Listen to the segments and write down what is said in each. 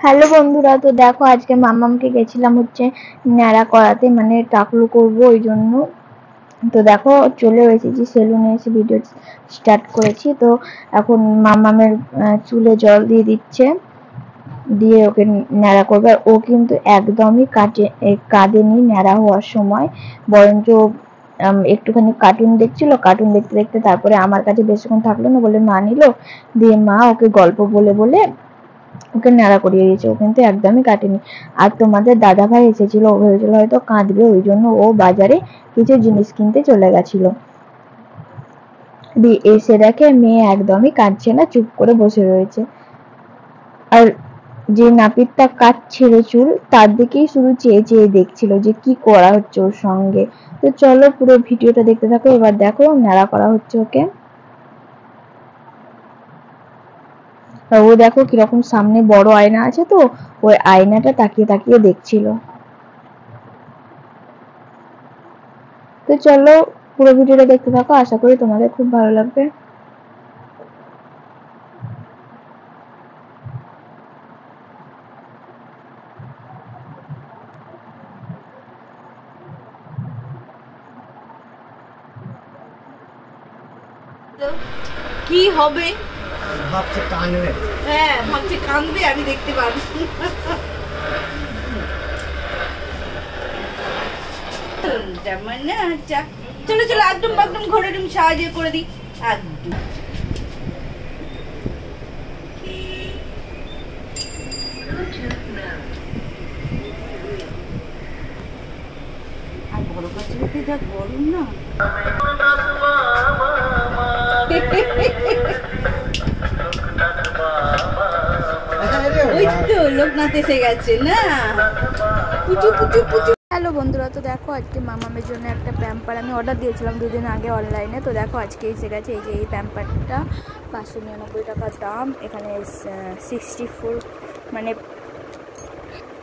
Hello বন্ধুরা, তো দেখো আজকে মাম্মামকে গেছিলাম হচ্ছে ন্যাড়া করাতে, মানে টাকলু করবো ওই জন্য। তো দেখো চলে এসেছি সেলুনে, এসে ভিডিও স্টার্ট করেছি। তো এখন মাম্মামের চুলে জল দিয়ে দিচ্ছে, দিয়ে ওকে ন্যাড়া করবে। আর ও কিন্তু একদমই কাঁদেনি ন্যাড়া হওয়ার সময়, বরঞ্চ একটুখানি কার্টুন দেখছিল। কার্টুন দেখতে দেখতে তারপরে আমার কাছে বেশিক্ষণ থাকলো না বলে মা নিল, দিয়ে মা ওকে গল্প বলে বলে ওকে ন্যাড়া করিয়ে দিয়েছে। ও কিন্তু একদমই কাটেনি। আর তোমাদের দাদা ভাই এসেছিল, ও ভেবেছিল হয়তো কাঁদবে, ওই জন্য ও বাজারে কিছু জিনিস কিনতে চলে গেছিল। দিয়ে এসে দেখে মেয়ে একদমই কাঁদছে না, চুপ করে বসে রয়েছে। আর যে নাপিতটা কাটছিল চুল, তার দিকেই শুধু চেয়ে চেয়ে দেখছিল যে কি করা হচ্ছে ওর সঙ্গে। তো চলো পুরো ভিডিওটা দেখতে থাকো। এবার দেখো ন্যাড়া করা হচ্ছে ওকে। ও দেখো কিরকম, সামনে বড় আয়না আছে, তো ওই আয়নাটা তাকিয়ে তাকিয়ে দেখছিল। তো চলো পুরো ভিডিওটা দেখতে থাকো, আশা করি তোমাদের খুব ভালো লাগবে। কি হবে ভাবছে কানবে। হ্যাঁ ভাবছে কানবে, আমি দেখতে পারবো। চলো চলো একদম একদম ঘরে তুমি সাহায্য করে দিই একদম। আর বড় কাছে যা গরম না, ওই তো লোকনাথ এসে গেছে না, পুচু পুচু পুচু। হ্যালো বন্ধুরা, তো দেখো আজকে মামামের জন্য একটা প্যাম্পার আমি অর্ডার দিয়েছিলাম দুদিন আগে অনলাইনে। তো দেখো আজকে এসে গেছে। এই যে এই প্যাম্পারটা 599 টাকা দাম। এখানে 64 মানে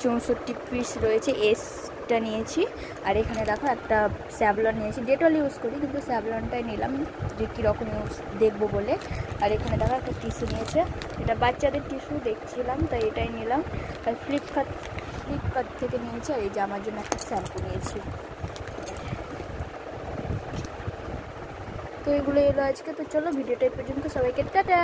64 পিস রয়েছে। এসটা নিয়েছি। আর এখানে দেখো একটা স্যাভলন নিয়েছি, ডেটল ইউজ করি কিন্তু স্যাভলনটাই নিলাম যে কীরকম ইউজ দেখবো বলে। আর এখানে দেখো একটা টিস্যু নিয়েছে, এটা বাচ্চাদের টিস্যু দেখছিলাম তাই এটাই নিলাম। আর ফ্লিপকার্ট থেকে নিয়েছি। আর এই যে আমার জন্য একটা শ্যাম্পু নিয়েছি। তো এগুলো এলো আজকে। তো চলো ভিডিওটা এই পর্যন্ত, সবাইকে টাটা।